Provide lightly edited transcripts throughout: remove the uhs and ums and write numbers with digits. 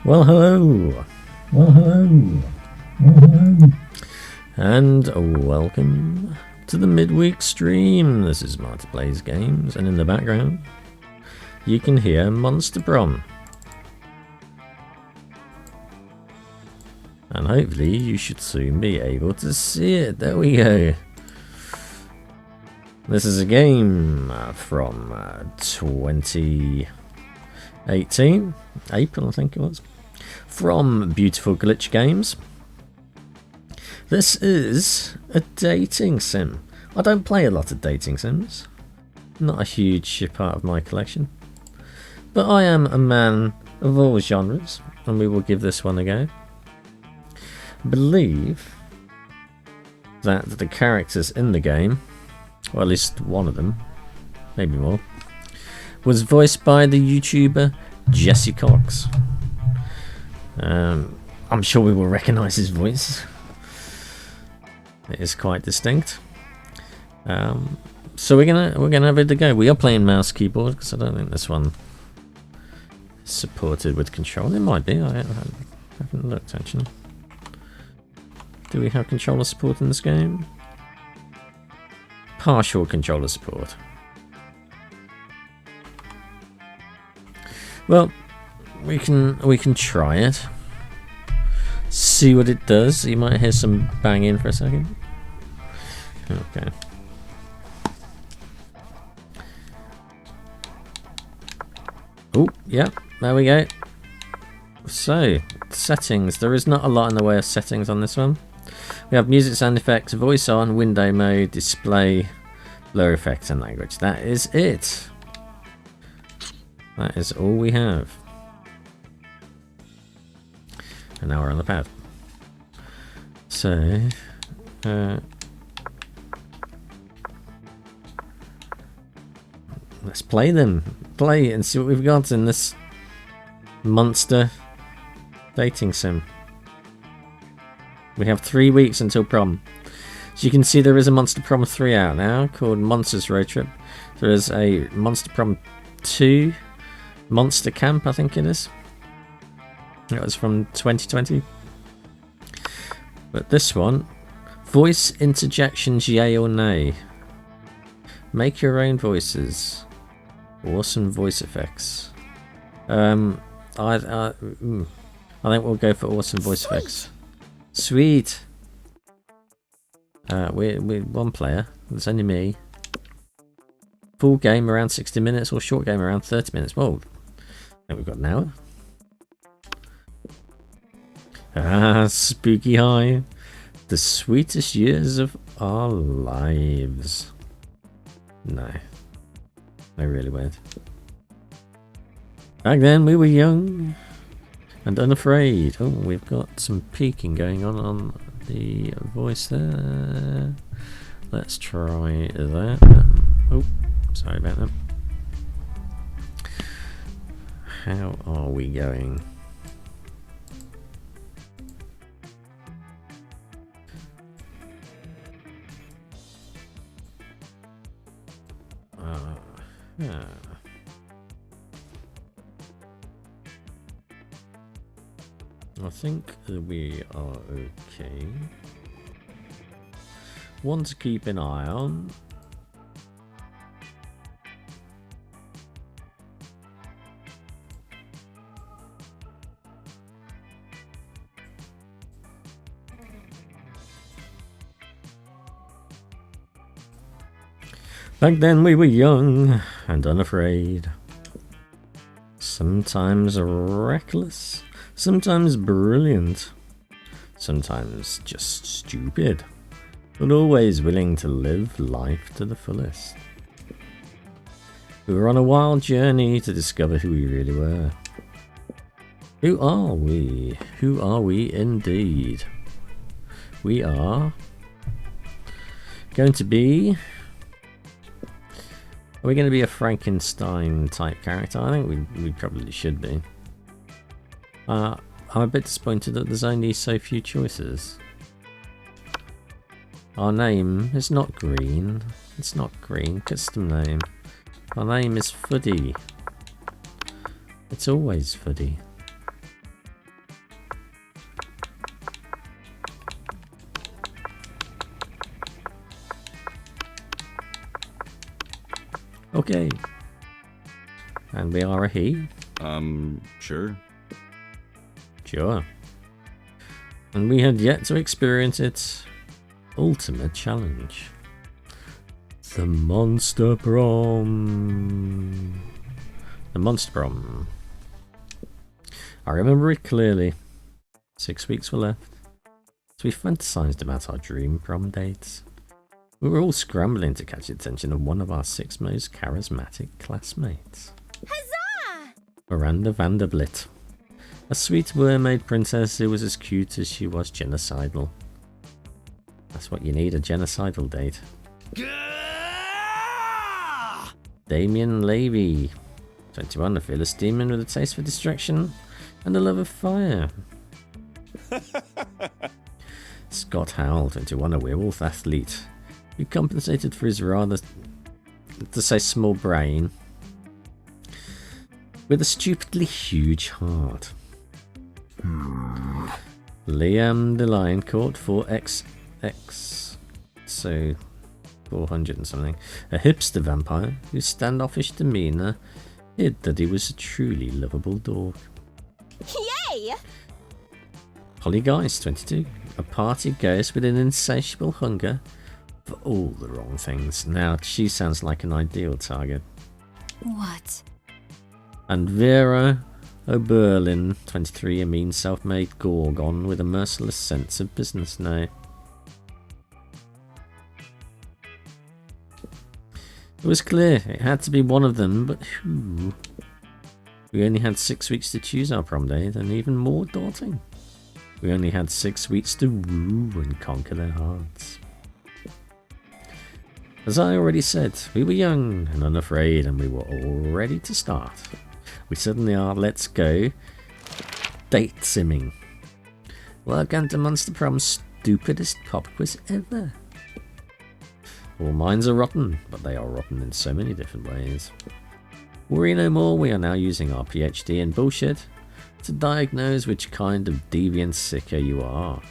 Well, hello. Well, hello. Well, hello. And welcome to the midweek stream. This is Monster Plays Games, and in the background, you can hear Monster Prom. And hopefully, you should soon be able to see it. There we go. This is a game from 2018, April I think it was, from Beautiful Glitch Games. This is a dating sim. I don't play a lot of dating sims, not a huge part of my collection, but I am a man of all genres, and we will give this one a go. I believe that the characters in the game, or at least one of them, maybe more, was voiced by the YouTuber Jesse Cox. I'm sure we will recognise his voice. It is quite distinct. So we're gonna have it a go. We are playing mouse keyboard because I don't think this one is supported with control. It might be. I haven't looked actually. Do we have controller support in this game? Partial controller support. Well, we can try it. See what it does. You might hear some banging for a second. Okay. Oh, yeah, there we go. So, settings. There is not a lot in the way of settings on this one. We have music, sound effects, voice on, window mode, display, blur effects, and language. That is it. That is all we have. And now we're on the pad. So, let's play them. Play and see what we've got in this monster dating sim. We have 3 weeks until prom. So you can see there is a Monster Prom 3 out now called Monsters Road Trip. There is a Monster Prom 2 Monster Camp, I think it is. It was from 2020. But this one, voice interjections, yay or nay. Make your own voices. Awesome voice effects. I think we'll go for awesome voice effects. Sweet. We're one player. It's only me. Full game around 60 minutes or short game around 30 minutes. Well, I think we've got an hour. Ah, spooky high. The sweetest years of our lives. No. No, really weird. Back then we were young and unafraid. Oh, we've got some peeking going on the voice there. Let's try that. Oh, sorry about that. How are we going? Yeah. I think we are okay. One to keep an eye on. Back then we were young and unafraid. Sometimes reckless. Sometimes brilliant, sometimes just stupid, but always willing to live life to the fullest. We were on a wild journey to discover who we really were. Who are we? Who are we indeed? We are going to be... Are we going to be a Frankenstein type character? I think we probably should be. I'm a bit disappointed that there's only so few choices. Our name is not green. It's not green. Custom name. Our name is Fuddy. It's always Fuddy. we are a he? Sure. Sure. And we had yet to experience its ultimate challenge. The Monster Prom. The Monster Prom. I remember it clearly. 6 weeks were left. So we fantasized about our dream prom dates. We were all scrambling to catch the attention of one of our 6 most charismatic classmates. Huzzah! Miranda Vanderbilt. A sweet mermaid princess who was as cute as she was genocidal. That's what you need, a genocidal date. Damien Levy. 21, a fearless demon with a taste for destruction and a love of fire. Scott Howell, 21, a werewolf athlete who compensated for his rather, to say, small brain with a stupidly huge heart. Liam DeLine caught 4XX, so 400 and something. A hipster vampire whose standoffish demeanour hid that he was a truly lovable dog. Yay! Holly Geist, 22, a party ghost with an insatiable hunger for all the wrong things. Now, she sounds like an ideal target. What? And Vera O'Berlin, 23, a mean self-made gorgon with a merciless sense of business now. It was clear it had to be one of them, but who? We only had 6 weeks to choose our prom date, and even more daunting, we only had 6 weeks to woo and conquer their hearts. As I already said, we were young and unafraid, and we were all ready to start. We suddenly are, let's go, date simming. Welcome to Monster Prom's stupidest pop quiz ever. All minds are rotten, but they are rotten in so many different ways. Worry no more, we are now using our PhD in bullshit to diagnose which kind of deviant sicko you are.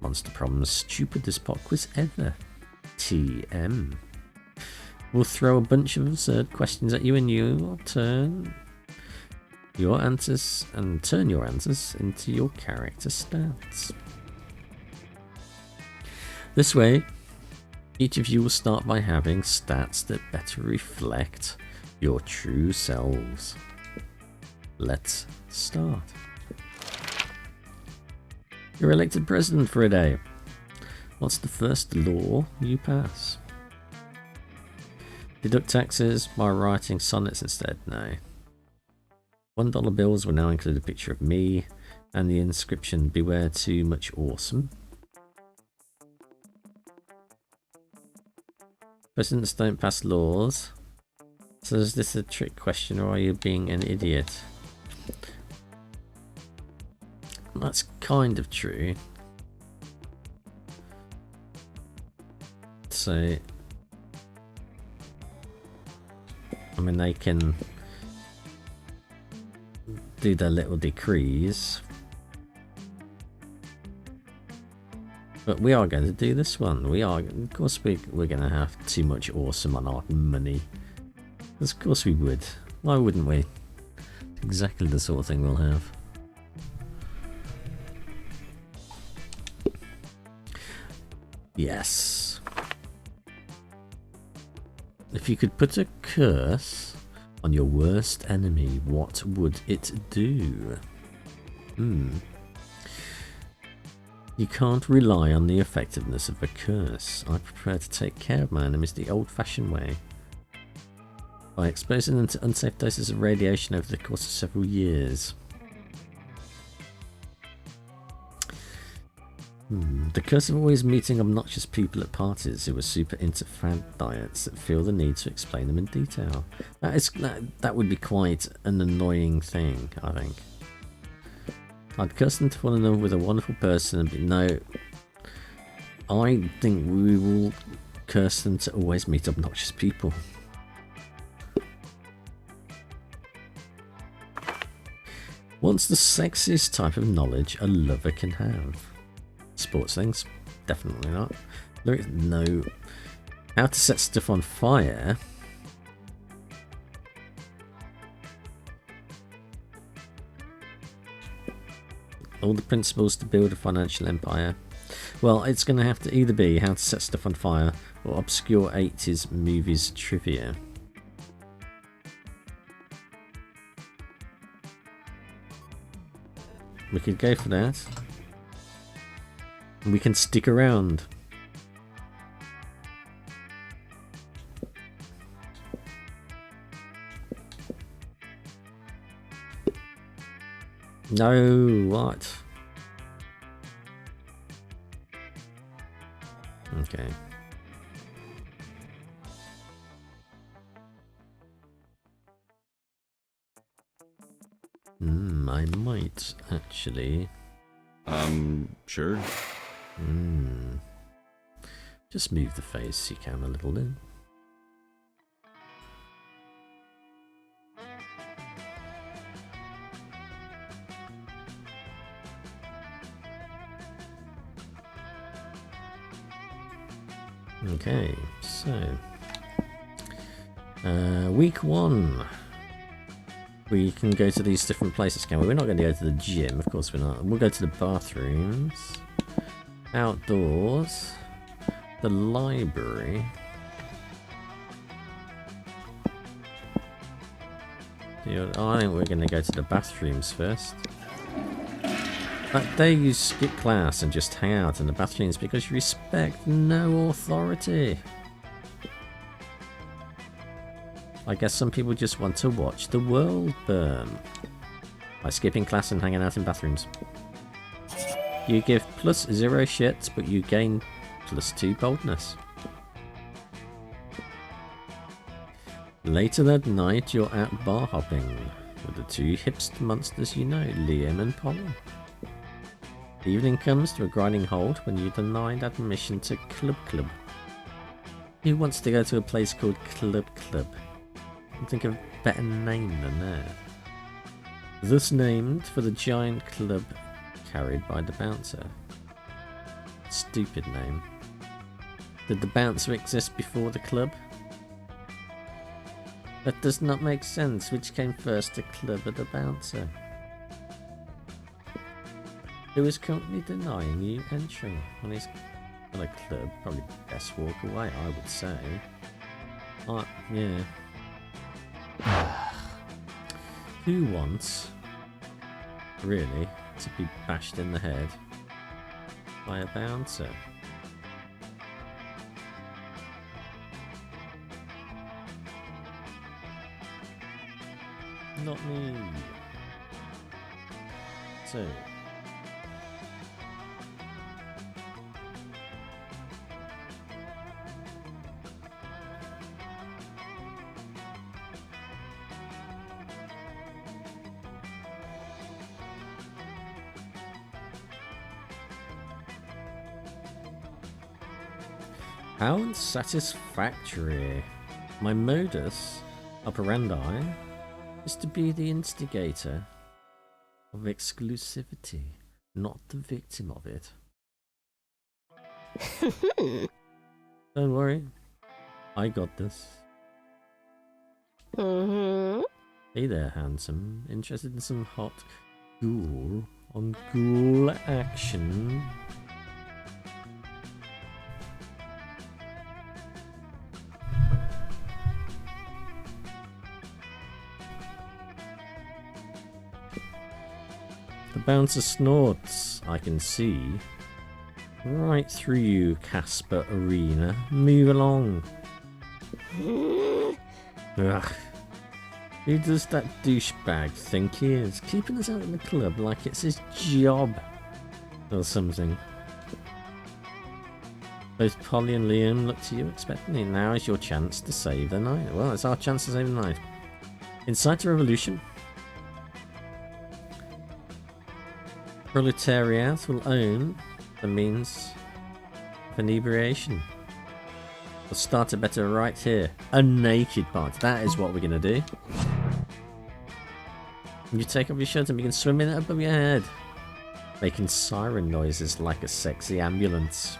Monster Prom's stupidest pop quiz ever. TM. We'll throw a bunch of absurd questions at you and you will turn your answers into your character stats. This way, each of you will start by having stats that better reflect your true selves. Let's start. You're elected president for a day. What's the first law you pass? Deduct taxes by writing sonnets instead? No. $1 bills will now include a picture of me and the inscription, "Beware too much awesome." Presidents don't pass laws. So is this a trick question, or are you being an idiot? That's kind of true. So, I mean, they can do their little decrees, but we are going to do this one. We are, of course, we're going to have too much awesome on our money. Of course we would. Why wouldn't we? Exactly the sort of thing we'll have. Yes. If you could put a curse on your worst enemy, what would it do? You can't rely on the effectiveness of a curse. I prefer to take care of my enemies the old-fashioned way, by exposing them to unsafe doses of radiation over the course of several years. The curse of always meeting obnoxious people at parties who are super into fad diets that feel the need to explain them in detail. That would be quite an annoying thing, I think. I'd curse them to fall in love with a wonderful person and be, no, I think we will curse them to always meet obnoxious people. What's the sexiest type of knowledge a lover can have? Sports things? Definitely not. No. How to set stuff on fire? All the principles to build a financial empire. Well, it's going to have to either be how to set stuff on fire or obscure 80s movies trivia. We could go for that. We can stick around. No, what? Okay. I might actually. Sure. Just move the face cam a little bit. Okay, so week 1. We can go to these different places, can we? We're not going to go to the gym, of course we're not. We'll go to the bathrooms, outdoors, the library. I think we're going to go to the bathrooms first. That day you skip class and just hang out in the bathrooms because you respect no authority. I guess some people just want to watch the world burn by skipping class and hanging out in bathrooms. You give +0 shits, but you gain +2 boldness. Later that night, you're at bar hopping with the 2 hipster monsters you know, Liam and Polly. The evening comes to a grinding halt when you're denied admission to Club Club. Who wants to go to a place called Club Club? I think of a better name than that. Thus named for the giant club carried by the bouncer. Stupid name. Did the bouncer exist before the club? That does not make sense. Which came first, the club or the bouncer? Who is currently denying you entry on his on a club? Probably best walk away, I would say. Yeah. Who wants, really, to be bashed in the head by a bouncer? Not me. So. How unsatisfactory. My modus operandi is to be the instigator of exclusivity, not the victim of it. Don't worry, I got this. Hey there, handsome. Interested in some hot ghoul on ghoul action? The bouncer snorts, I can see. Right through you, Casper Arena. Move along. Ugh. Who does that douchebag think he is? Keeping us out in the club like it's his job. Or something. Both Polly and Liam look to you expectantly. Now is your chance to save the night. Well, it's our chance to save the night. Incite a revolution. Proletariat will own the means of inebriation. We'll start a better right here. A naked party. That is what we're going to do. You take off your shirt and begin swimming above your head, making siren noises like a sexy ambulance.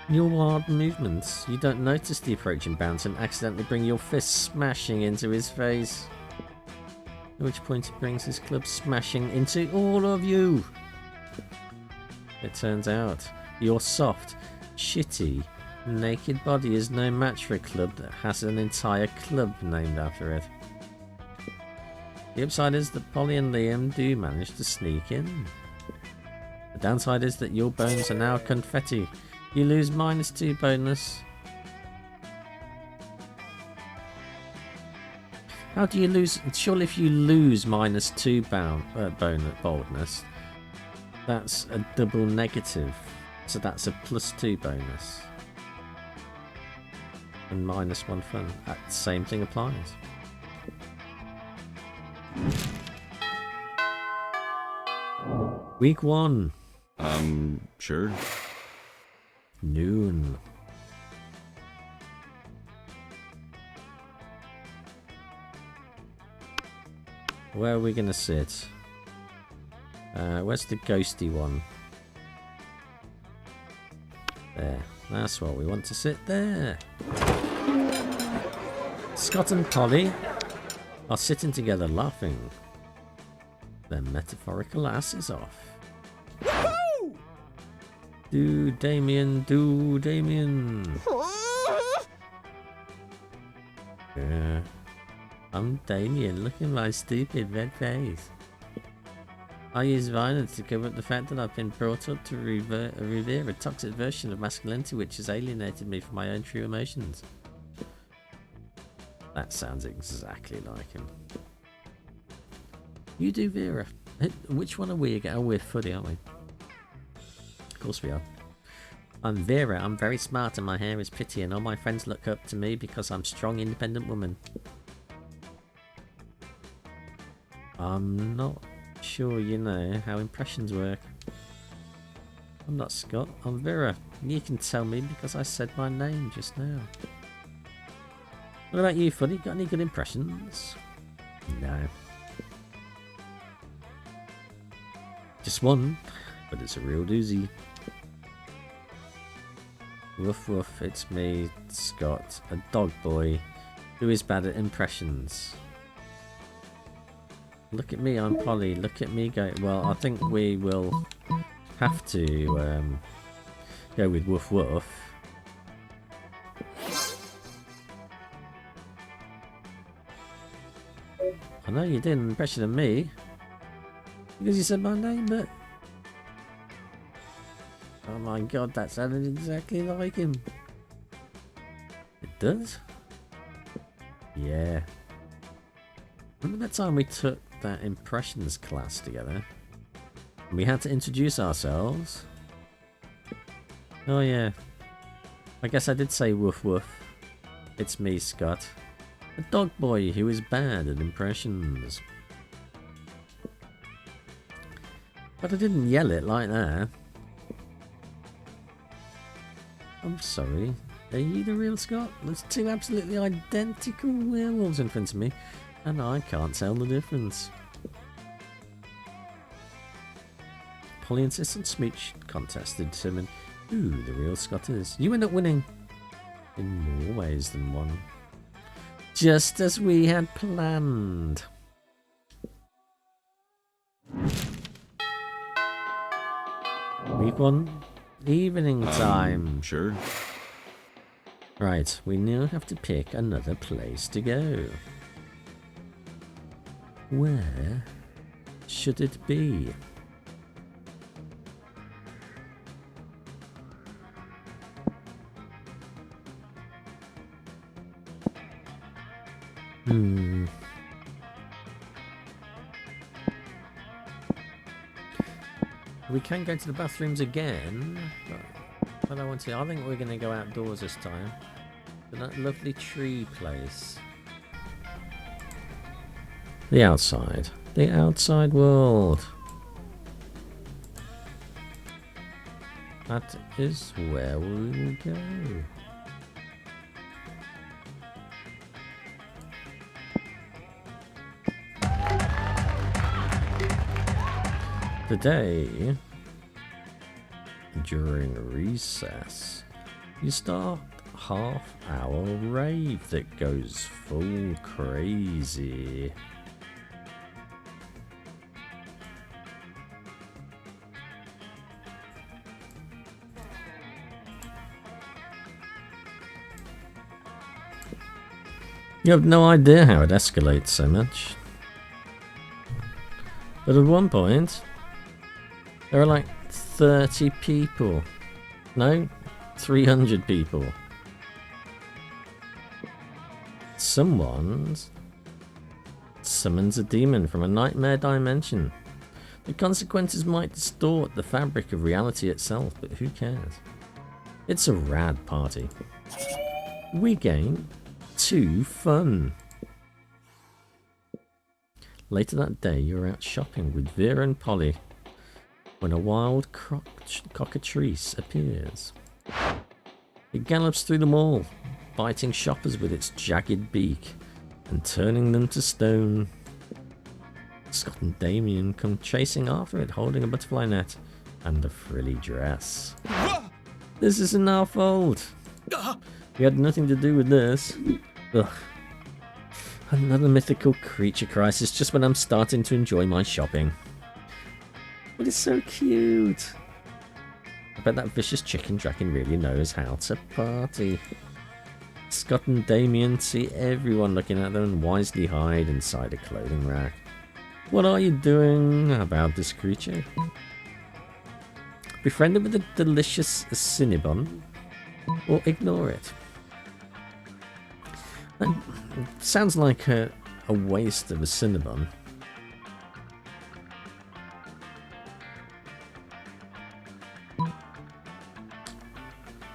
In your wild movements, you don't notice the approaching bouncer and accidentally bring your fist smashing into his face. At which point he brings his club smashing into all of you. It turns out your soft, shitty, naked body is no match for a club that has an entire club named after it. The upside is that Polly and Liam do manage to sneak in. The downside is that your bones are now confetti. You lose -2 bonus. How do you lose? Surely if you lose -2 boldness, that's a double negative. So that's a +2 bonus. And -1 fun. That same thing applies. Week 1. Sure. Noon. Where are we gonna sit? Where's the ghosty one? There. That's what we want to sit there. Scott and Polly are sitting together laughing their metaphorical asses off. Do Damien, do Damien. Yeah. I'm Damien, look at my stupid red face. I use violence to cover up the fact that I've been brought up to revere a toxic version of masculinity which has alienated me from my own true emotions. That sounds exactly like him. You do, Vera. Which one are we again? Oh, we're Fuddy, aren't we? Of course we are. I'm Vera, I'm very smart and my hair is pretty and all my friends look up to me because I'm a strong, independent woman. I'm not sure you know how impressions work. I'm not Scott, I'm Vera. You can tell me because I said my name just now. What about you, Fuddy? Got any good impressions? No. Just one, but it's a real doozy. Woof woof, it's me, Scott, a dog boy who is bad at impressions. Look at me, I'm Polly, look at me go. Well, I think we will have to go with woof woof. I know you did an impression of me because you said my name, but oh my god, that sounded exactly like him. It does? Yeah. Remember that time we took that impressions class together? And we had to introduce ourselves? Oh yeah. I guess I did say woof woof. It's me, Scott. A dog boy who is bad at impressions. But I didn't yell it like that. I'm sorry. Are you the real Scott? There's two absolutely identical werewolves in front of me, and I can't tell the difference. Polly insists on smooch contest to determine who the real Scott is. You end up winning in more ways than one. Just as we had planned. Week 1, evening time. Sure. Right, we now have to pick another place to go. Where should it be? We can go to the bathrooms again, but I want to. I think we're going to go outdoors this time. To that lovely tree place. The outside. The outside world. That is where we will go. Today, during recess, you start a half-hour rave that goes full crazy. You have no idea how it escalates so much. But at one point, there are like 30 people. No, 300 people. Someone summons a demon from a nightmare dimension. The consequences might distort the fabric of reality itself, but who cares? It's a rad party. We gain 2 fun. Later that day, you're out shopping with Vera and Polly when a wild cockatrice appears. It gallops through the mall, biting shoppers with its jagged beak and turning them to stone. Scott and Damien come chasing after it, holding a butterfly net and a frilly dress. This isn't our fault. We had nothing to do with this. Ugh. Another mythical creature crisis just when I'm starting to enjoy my shopping. But it's so cute. I bet that vicious chicken dragon really knows how to party. Scott and Damien see everyone looking at them and wisely hide inside a clothing rack. What are you doing about this creature? Befriend it with a delicious Cinnabon, or ignore it. That sounds like a waste of a Cinnabon.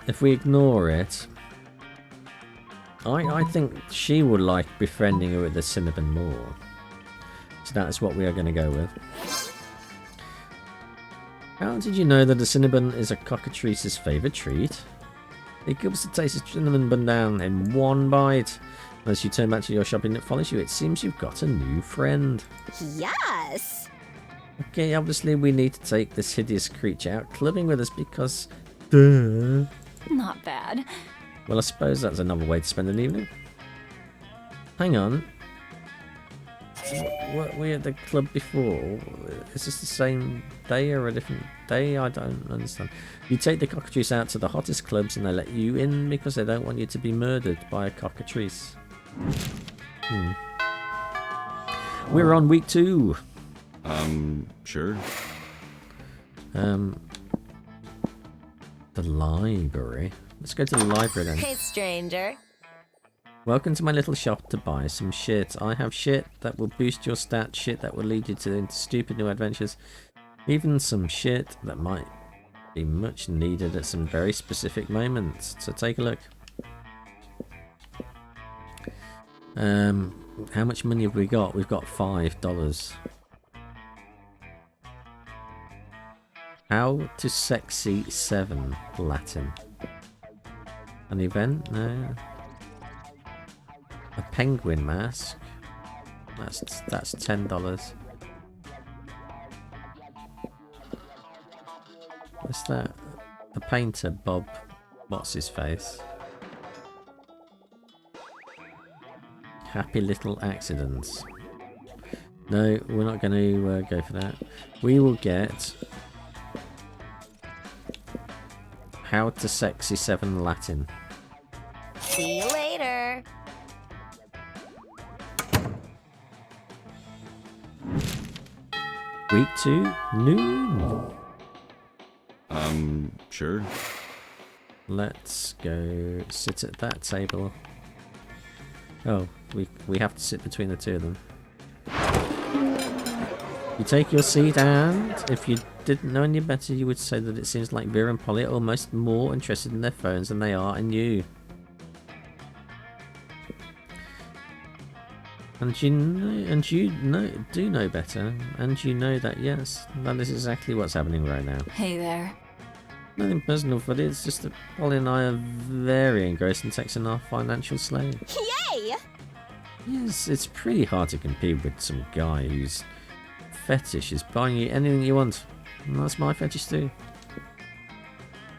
If we ignore it, I think she would like befriending her with the Cinnabon more. So that is what we are going to go with. How did you know that the Cinnabon is a cockatrice's favourite treat? It gives the taste of cinnamon bun down in one bite. As you turn back to your shopping that follows you, it seems you've got a new friend. Yes! Okay, obviously we need to take this hideous creature out clubbing with us because... Duh. Not bad. Well, I suppose that's another way to spend an evening. Hang on. Were we at the club before? Is this the same day or a different day? I don't understand. You take the cockatrice out to the hottest clubs and they let you in because they don't want you to be murdered by a cockatrice. We're on week 2. Sure. The library. Let's go to the library then. Hey, stranger. Welcome to my little shop to buy some shit. I have shit that will boost your stats, shit that will lead you into stupid new adventures, even some shit that might be much needed at some very specific moments. So take a look. How much money have we got? We've got $5. How to sexy 7 Latin. An event? No. A penguin mask. That's $10. What's that? A painter, Bob. What's his face? Happy little accidents. No, we're not going to go for that. We will get How to Sexy 7 Latin. See you later. Week 2, noon. Sure. Let's go sit at that table. Oh, we have to sit between the two of them. You take your seat, and if you didn't know any better, you would say that it seems like Vera and Polly are almost more interested in their phones than they are in you. And you do know better, and you know that yes, that is exactly what's happening right now. Hey there. Nothing personal, but it's just that Polly and I are very engrossed in texting our financial slave. Yay! Yes, it's pretty hard to compete with some guy whose fetish is buying you anything you want. And that's my fetish too.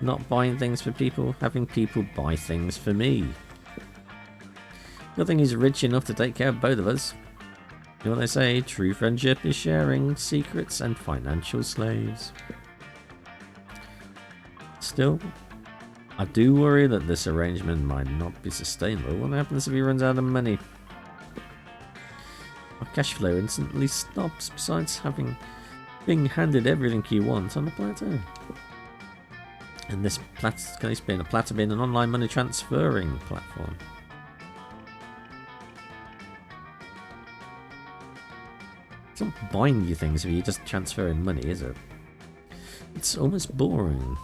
Not buying things for people, having people buy things for me. Nothing is rich enough to take care of both of us. You know what they say, true friendship is sharing secrets and financial slaves. Still, I do worry that this arrangement might not be sustainable. What happens if he runs out of money? cash flow instantly stops, besides being handed everything you want on a plateau. And this case being a plateau being an online money transferring platform. It's not buying you things if you're just transferring money, is it? It's almost boring.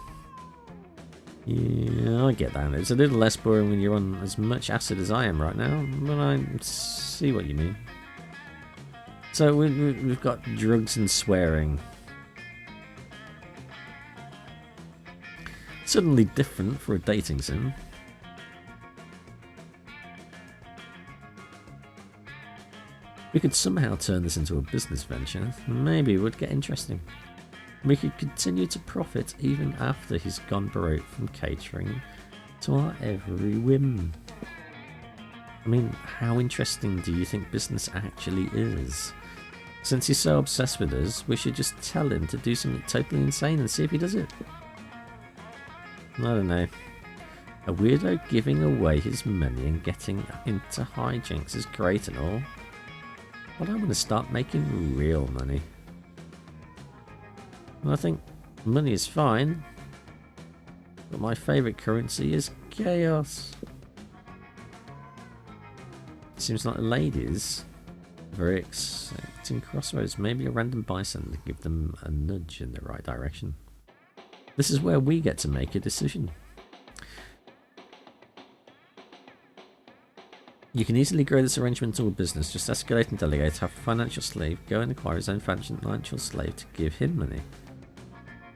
Yeah, I get that. It's a little less boring when you're on as much acid as I am right now, but I see what you mean. So we've got drugs and swearing. Suddenly different for a dating sim. We could somehow turn this into a business venture. Maybe it would get interesting. We could continue to profit even after he's gone broke from catering to our every whim. I mean, how interesting do you think business actually is? Since he's so obsessed with us, we should just tell him to do something totally insane and see if he does it. I don't know. A weirdo giving away his money and getting into hijinks is great and all, but I want to start making real money. I think money is fine, but my favourite currency is chaos. Seems like the ladies are very accepting crossroads. Maybe a random bison to give them a nudge in the right direction. This is where we get to make a decision. You can easily grow this arrangement to a business. Just escalate and delegate. Have a financial slave go and acquire his own financial slave to give him money.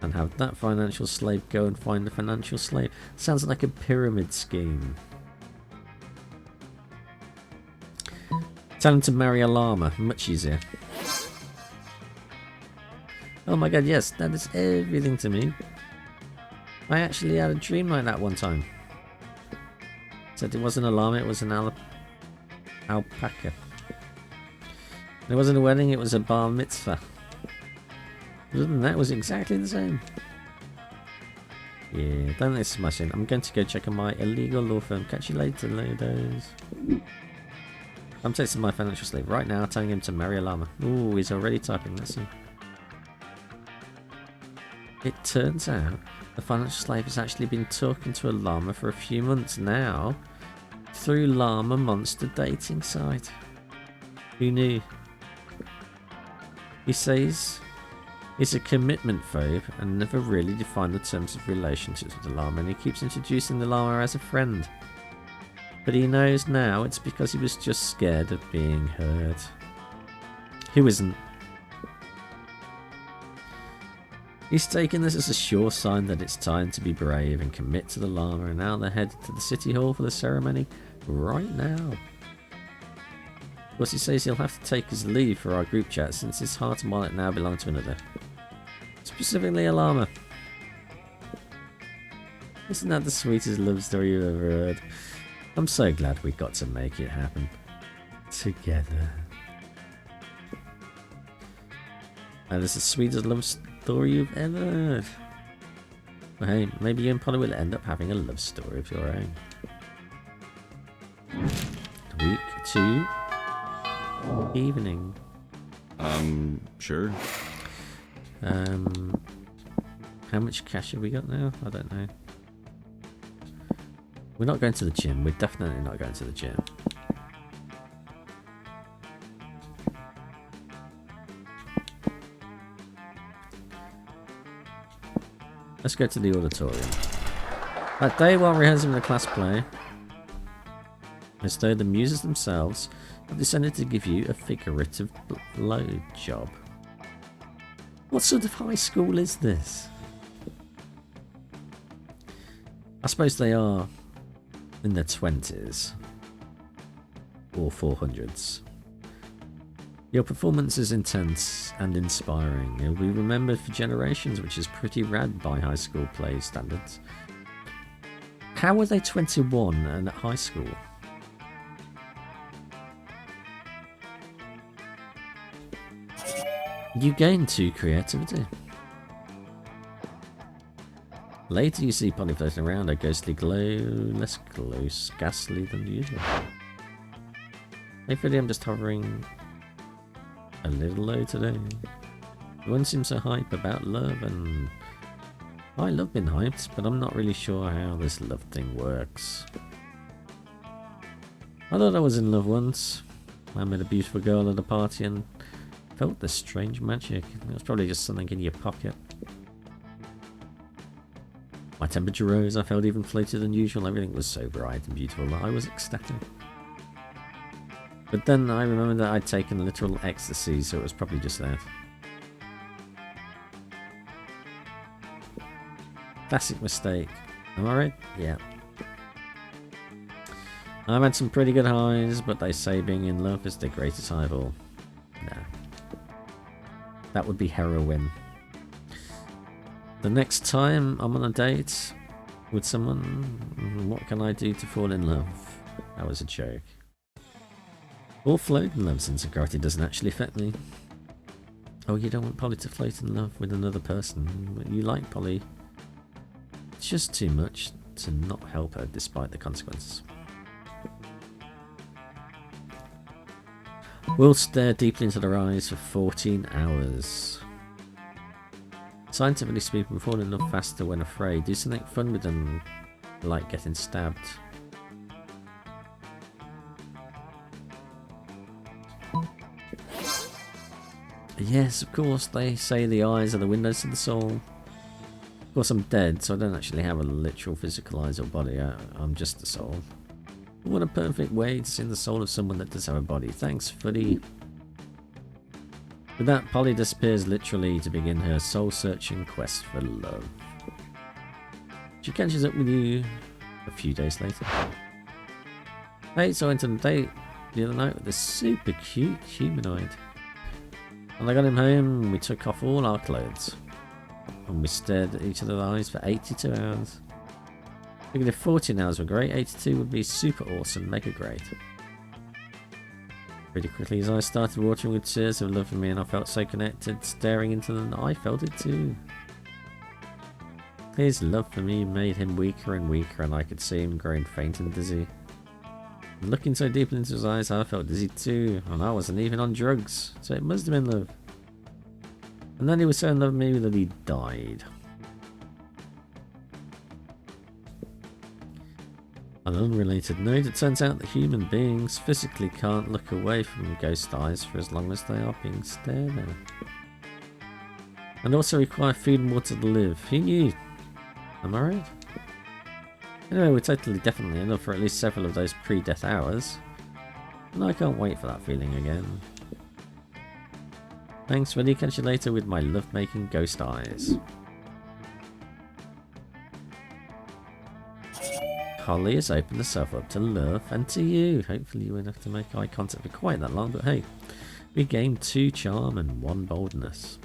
And have that financial slave go and find the financial slave. Sounds like a pyramid scheme. Tell him to marry a llama. Much easier. Oh my god, yes, that is everything to me. I actually had a dream like that one time. Said it wasn't a llama, it was an alpaca. It wasn't a wedding, it was a bar mitzvah. Other than that, it was exactly the same. Yeah, don't listen to my sin. I'm going to go check on my illegal law firm. Catch you later, ladies. I'm texting my financial slave right now, telling him to marry a llama. Ooh, he's already typing. Let's see. It turns out the financial slave has actually been talking to a llama for a few months now through llama monster dating site. Who knew? He says he's a commitment phobe and never really defined the terms of relationships with the llama, and he keeps introducing the llama as a friend. But he knows now it's because he was just scared of being hurt. Who isn't? He's taken this as a sure sign that it's time to be brave and commit to the llama, and now they're headed to the city hall for the ceremony right now. Of course, he says he'll have to take his leave for our group chat since his heart and wallet now belong to another. Specifically a llama. Isn't that the sweetest love story you've ever heard? I'm so glad we got to make it happen. Together. And it's the sweetest love story you've ever heard. Well, hey, maybe you and Polly will end up having a love story of your own. Week 2. Evening. Sure. How much cash have we got now? I don't know. We're not going to the gym. We're definitely not going to the gym. Let's go to the auditorium. That day while rehearsing the class play, as though the muses themselves have decided to give you a figurative blow job. What sort of high school is this? I suppose they are in their 20s or 400s. Your performance is intense and inspiring. It'll be remembered for generations, which is pretty rad by high school play standards. How are they 21 and at high school? You gain 2 creativity. Later you see Polly floating around, a ghostly glow, less ghastly than usual. Hey Freddie, I'm just hovering a little low today. Everyone seems so hype about love, and I love being hyped, but I'm not really sure how this love thing works. I thought I was in love once. I met a beautiful girl at a party and felt this strange magic. It was probably just something in your pocket. My temperature rose, I felt even floated than usual. Everything was so bright and beautiful that I was ecstatic. But then I remembered that I'd taken literal ecstasy, so it was probably just that. Classic mistake. Am I right? Yeah. I've had some pretty good highs, but they say being in love is the greatest high of all. Nah. That would be heroin. The next time I'm on a date with someone, what can I do to fall in love? That was a joke. All float in love since gravity doesn't actually affect me. Oh, you don't want Polly to float in love with another person. You like Polly. It's just too much to not help her despite the consequences. We'll stare deeply into their eyes for 14 hours. Scientifically speaking, we fall in love faster when afraid. Do something fun with them, like getting stabbed. Yes, of course, they say the eyes are the windows to the soul. Of course, I'm dead, so I don't actually have a literal physical eyes or body. I'm just the soul. What a perfect way to see the soul of someone that does have a body. Thanks, Footy. With that, Polly disappears literally to begin her soul-searching quest for love. She catches up with you a few days later. Hey, so I went on a date the other night with this super cute humanoid. And I got him home and we took off all our clothes. And we stared at each other's eyes for 82 hours. Figured if 14 hours were great, 82 would be super awesome, mega great. Pretty quickly his eyes started watering with tears of love for me and I felt so connected, staring into them, I felt it too. His love for me made him weaker and weaker and I could see him growing faint and dizzy. And looking so deeply into his eyes, I felt dizzy too, and I wasn't even on drugs, so it must have been love. And then he was so in love with me that he died. On an unrelated note, it turns out that human beings physically can't look away from ghost eyes for as long as they are being stared at. And also require food and water to live. Who knew? Am I right? Anyway, we're totally definitely enough for at least several of those pre-death hours. And I can't wait for that feeling again. Thanks, Vinny. Catch you later with my love-making ghost eyes. Holly has opened herself up to love and to you. Hopefully you won't have to make eye contact for quite that long, but hey, we gained 2 charm and 1 boldness.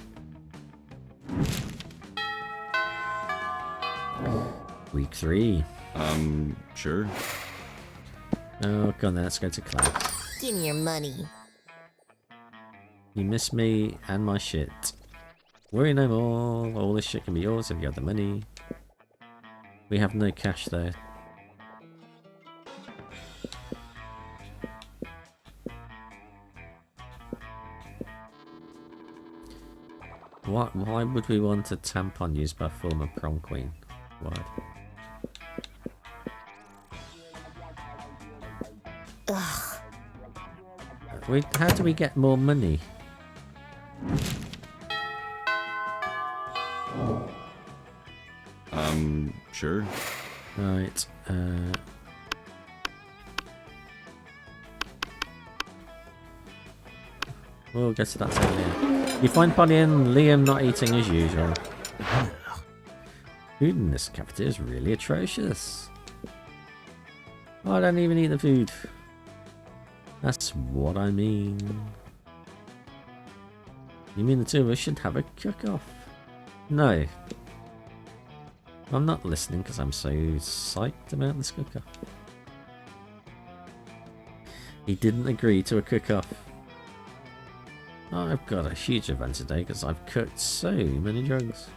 Week 3. Sure. Oh, go on then, let's go to class. Give me your money. You miss me and my shit. Worry no more, all this shit can be yours if you have the money. We have no cash though. Why would we want a tampon used by a former prom queen? Why? Ugh. How do we get more money? Sure. Right, we'll get to that later. You find Polly and Liam not eating as usual. Food in this cafeteria is really atrocious. Oh, I don't even eat the food. That's what I mean. You mean the two of us should have a cook-off? No. I'm not listening because I'm so psyched about this cook-off. He didn't agree to a cook-off. I've got a huge advantage today because I've cooked so many drugs.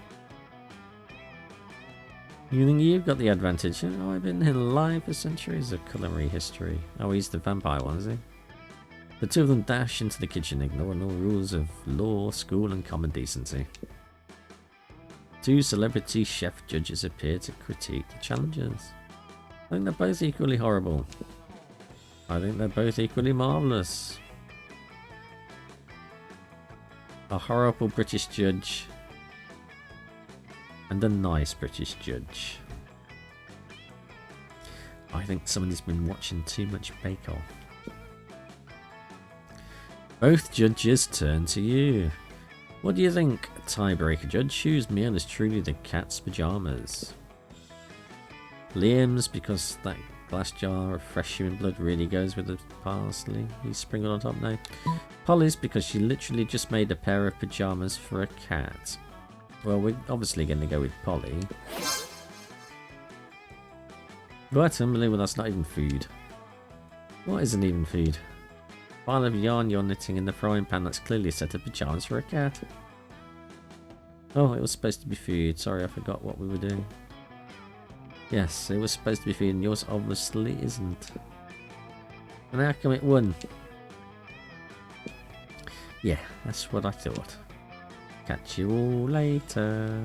You think you've got the advantage? Oh, I've been alive for centuries of culinary history. Oh, he's the vampire one, is he? The two of them dash into the kitchen, ignoring all rules of law, school, and common decency. Two celebrity chef judges appear to critique the challenges. I think they're both equally horrible. I think they're both equally marvellous. A horrible British judge and a nice British judge. I think somebody's been watching too much Bake Off. Both judges turn to you. What do you think, tiebreaker judge? Whose meal is truly the cat's pyjamas? Liam's, because that glass jar of fresh human blood really goes with the parsley he's sprinkled on top now. Polly's, because she literally just made a pair of pyjamas for a cat. Well, we're obviously going to go with Polly. But unbelievable, that's not even food. What isn't even food? Pile of yarn you're knitting in the frying pan that's clearly a set of pyjamas for a cat. Oh, it was supposed to be food. Sorry, I forgot what we were doing. Yes, it was supposed to be food and yours obviously isn't. And how come it won? Yeah, that's what I thought. Catch you all later.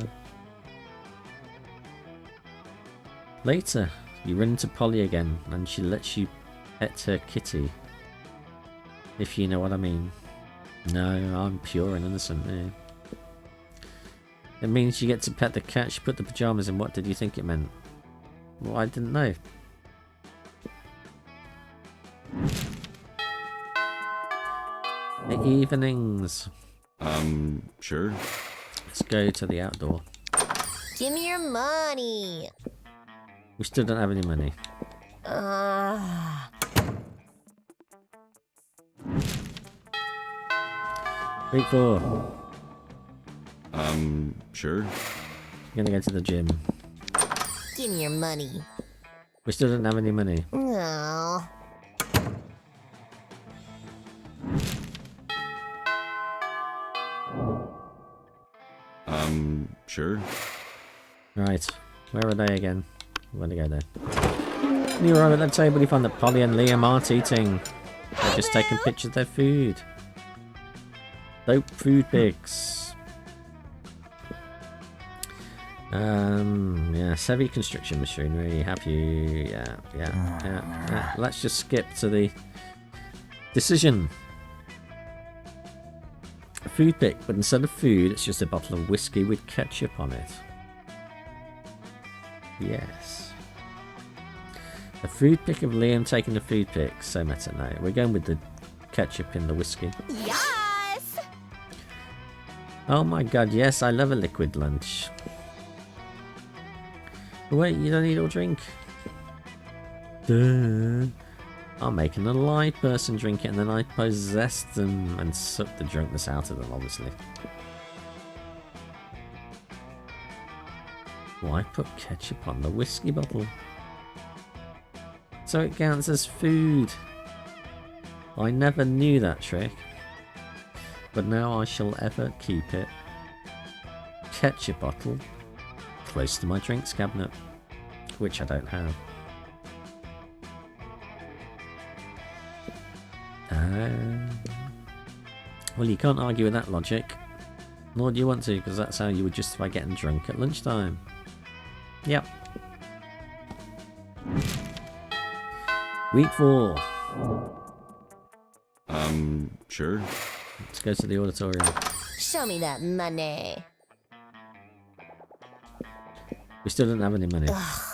Later, you run into Polly again and she lets you pet her kitty. If you know what I mean. No, I'm pure and innocent here. It means you get to pet the cat she put the pyjamas in. What did you think it meant? Well, I didn't know. The evenings. Sure. Let's go to the outdoor. Give me your money. We still don't have any money. Week 4. Sure. I'm gonna go to the gym. Give me your money. We still don't have any money. No. Sure. Right. Where are they again? I'm gonna go there. When you arrive at that table, you find that Polly and Liam aren't eating. They're just taking pictures of their food. Dope food pics. Yes, heavy construction machinery. Have you? Yeah. Let's just skip to the decision. A food pic, but instead of food, it's just a bottle of whiskey with ketchup on it. Yes. A food pic of Liam taking a food pic. So meta now. We're going with the ketchup in the whiskey. Yes. Oh my god, yes, I love a liquid lunch. Wait, you don't eat or drink? Duh. I'm making a live person drink it and then I possess them and suck the drunkness out of them, obviously. Why put ketchup on the whiskey bottle? So it counts as food. I never knew that trick. But now I shall ever keep it. Ketchup bottle close to my drinks cabinet, which I don't have. Well, you can't argue with that logic. Nor do you want to, because that's how you would justify getting drunk at lunchtime. Yep. Week 4. Sure. Let's go to the auditorium. Show me that money. We still don't have any money. Ugh.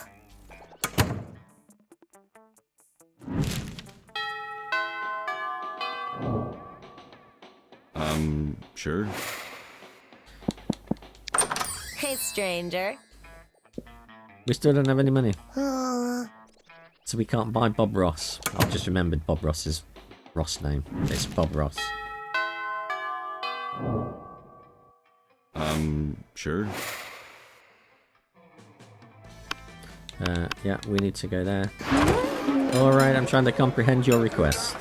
Sure. Hey, stranger. We still don't have any money. Uh, So we can't buy Bob Ross. I've just remembered Bob Ross's Ross name. It's Bob Ross. Sure. Yeah, we need to go there. Alright, I'm trying to comprehend your request.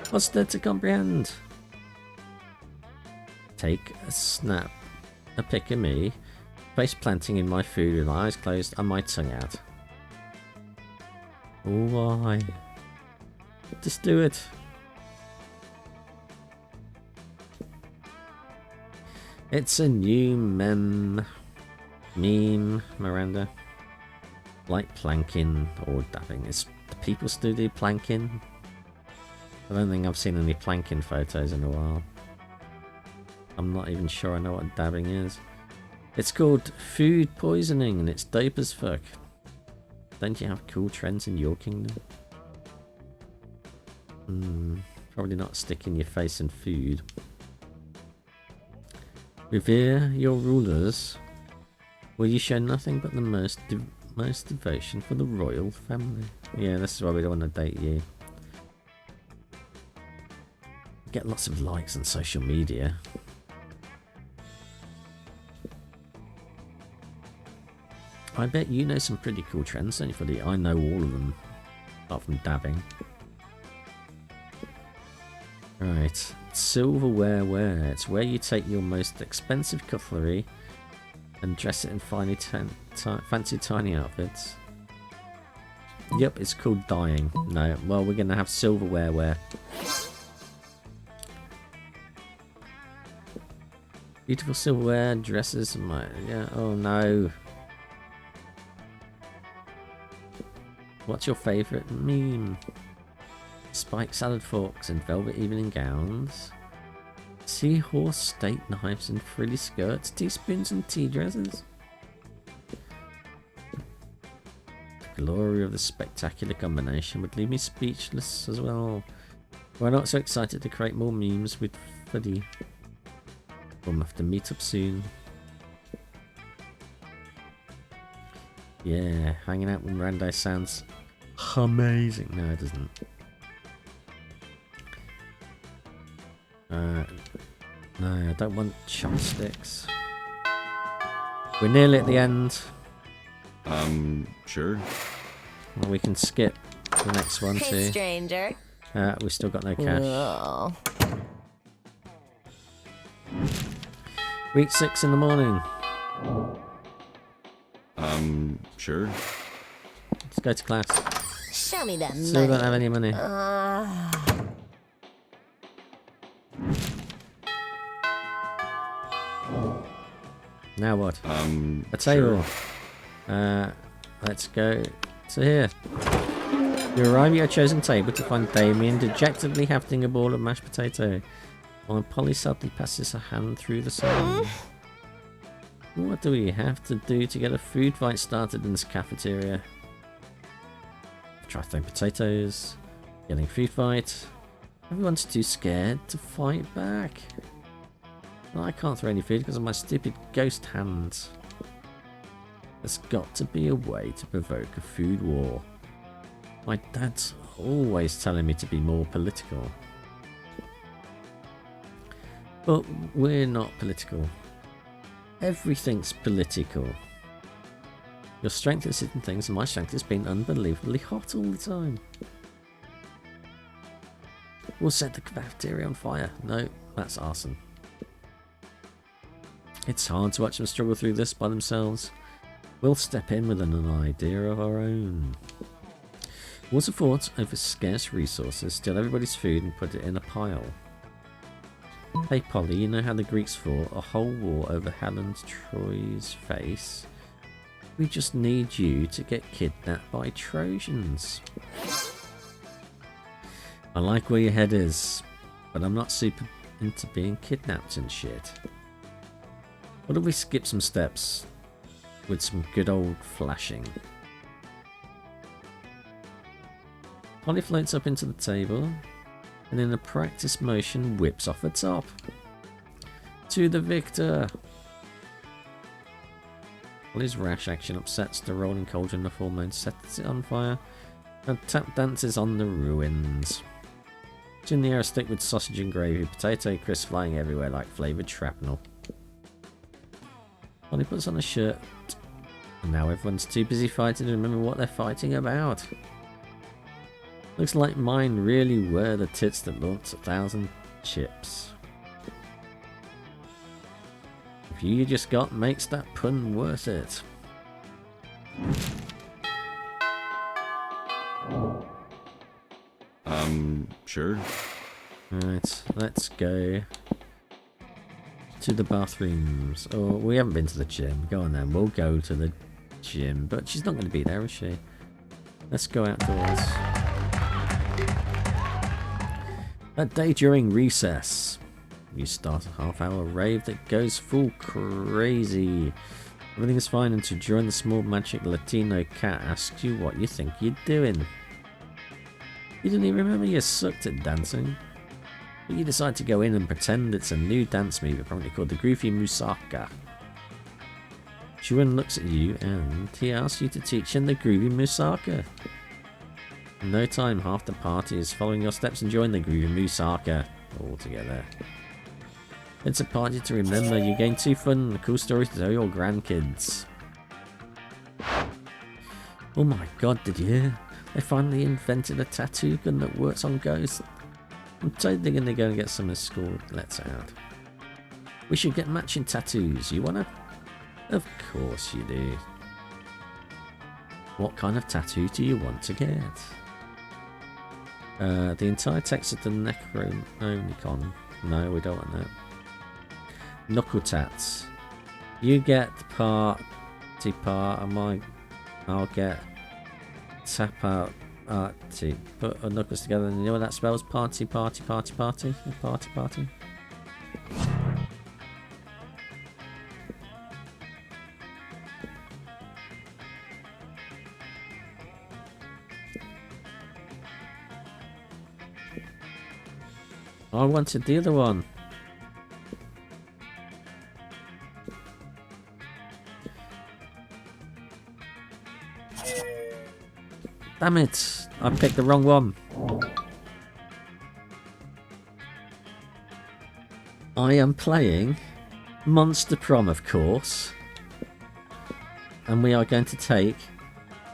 What's there to comprehend? Take a snap. A pic of me. Face planting in my food with my eyes closed and my tongue out. Why? Just do it. It's a new meme, Miranda. Like planking or dabbing. Do people still do planking? I don't think I've seen any planking photos in a while. I'm not even sure I know what dabbing is. It's called food poisoning and it's dope as fuck. Don't you have cool trends in your kingdom? Probably not sticking your face in food. Revere your rulers. Will you show nothing but the most devotion for the royal family? Yeah, this is why we don't want to date you. Get lots of likes on social media. I bet you know some pretty cool trends, don't you, Freddy? I know all of them, apart from dabbing. Right, silverware wear. It's where you take your most expensive cutlery and dress it in fancy tiny outfits. Yep, it's called dyeing. No, well, we're gonna have silverware wear. Beautiful silverware, dresses, yeah, oh no. What's your favourite meme? Spiked salad forks and velvet evening gowns. Seahorse steak knives and frilly skirts, teaspoons and tea dresses. The glory of the spectacular combination would leave me speechless as well. We're not so excited to create more memes with Fuddy. We'll have to meet up soon. Yeah, hanging out with Miranda sounds amazing. No, it doesn't. No, I don't want chopsticks. We're nearly at the end. Sure. Well, we can skip the next one Hey, too. stranger. We've still got no cash. Whoa. Week 6 in the morning. Sure. Let's go to class. Show me that Still don't have money. any money. Now what? A table. Sure. Let's go to here. You arrive at your chosen table to find Damien dejectedly hefting a ball of mashed potato, while Polly sadly passes her hand through the sand. What do we have to do to get a food fight started in this cafeteria? Try throwing potatoes, getting a food fight. Everyone's too scared to fight back. Well, I can't throw any food because of my stupid ghost hands. There's got to be a way to provoke a food war. My dad's always telling me to be more political. But we're not political. Everything's political. Your strength is hidden things and my strength is being unbelievably hot all the time. We'll set the cafeteria on fire. No, that's arson. It's hard to watch them struggle through this by themselves. We'll step in with an idea of our own. Water fought over scarce resources, steal everybody's food and put it in a pile. Hey Polly, you know how the Greeks fought a whole war over Helen Troy's face? We just need you to get kidnapped by Trojans. I like where your head is, but I'm not super into being kidnapped and shit. What if we skip some steps with some good old flashing? Polly floats up into the table and in a practice motion whips off the top. To the victor! Polly's rash action upsets the rolling cauldron of hormones, sets it on fire, and tap dances on the ruins. In the air, a stick with sausage and gravy, potato crisps flying everywhere like flavoured shrapnel. Polly puts on a shirt, and now everyone's too busy fighting to remember what they're fighting about. Looks like mine really were the tits that launched 1,000 chips. The view you just got makes that pun worth it. Sure. Right, let's go To the bathrooms. Oh, we haven't been to the gym. Go on then. We'll go to the gym. But she's not going to be there, is she? Let's go outdoors. That day during recess, you start a half-hour rave that goes full crazy. Everything is fine until during the small magic Latino cat asks you what you think you're doing. You didn't even remember you sucked at dancing. But you decide to go in and pretend it's a new dance move, apparently called the Groovy Musaka. Chuan looks at you and he asks you to teach him the Groovy Musaka. In no time, half the party is following your steps and join the Groovy Musaka all together. It's a party to remember. You gain 2 fun and cool stories to tell your grandkids. Oh my god, did you hear? They finally invented a tattoo gun that works on ghosts. I'm totally gonna go and get some of school. Let's out. We should get matching tattoos. You wanna? Of course you do. What kind of tattoo do you want to get? The entire text of the Necronomicon. No, we don't want that. Knuckle tats. You get party part, and I'll get tap out arty. Put our knuckles together, and you know what that spells? Party, party, party, party, party, party. I wanted the other one. Damn it! I picked the wrong one. I am playing Monster Prom, of course. And we are going to take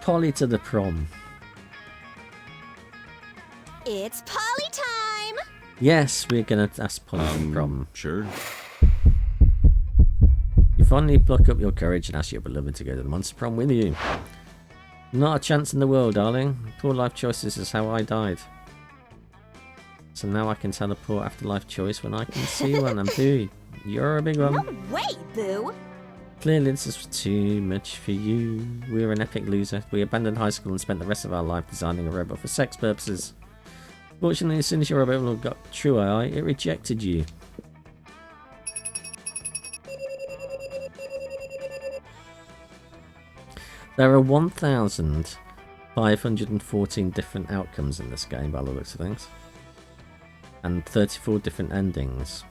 Polly to the prom. It's Polly time! Yes, we're going to ask Polly to the prom. Sure. You finally pluck up your courage and ask your beloved to go to the Monster Prom with you. Not a chance in the world, darling. Poor life choices is how I died. So now I can tell a poor afterlife choice when I can see one. And boo, you're a big one. No way, Boo! Clearly this is too much for you. We're an epic loser. We abandoned high school and spent the rest of our life designing a robot for sex purposes. Fortunately, as soon as your robot got true AI, it rejected you. There are 1,514 different outcomes in this game by the looks of things. And 34 different endings.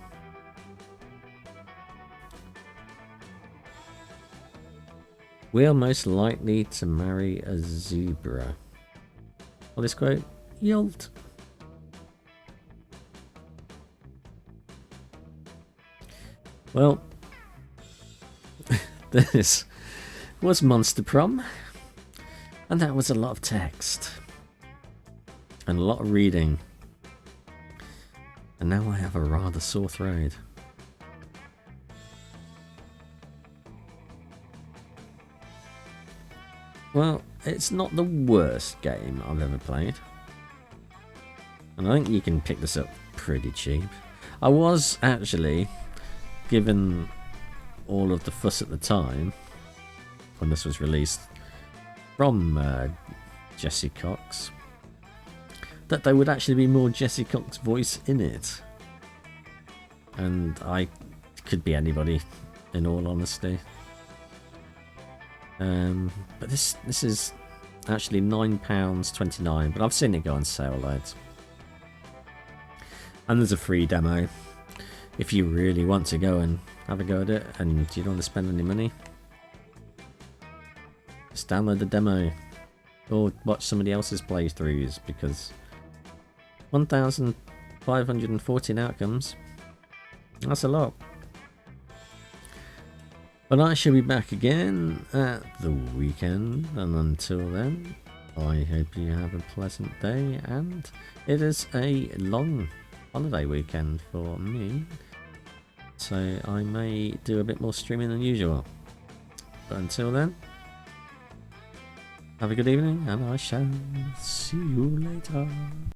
We are most likely to marry a zebra. Well, this quote, yield. Well, this was Monster Prom, and that was a lot of text and a lot of reading, and now I have a rather sore throat. Well, it's not the worst game I've ever played, and I think you can pick this up pretty cheap. I was actually, given all of the fuss at the time when this was released from Jesse Cox, that there would actually be more Jesse Cox voice in it, and I could be anybody, in all honesty. But this is actually £9.29, but I've seen it go on sale loads, and there's a free demo if you really want to go and have a go at it and you don't want to spend any money. Just download the demo or watch somebody else's playthroughs, because 1,514 outcomes, that's a lot. But I shall be back again at the weekend, and until then, I hope you have a pleasant day, and it is a long holiday weekend for me, so I may do a bit more streaming than usual. But until then, have a good evening, and I shall see you later.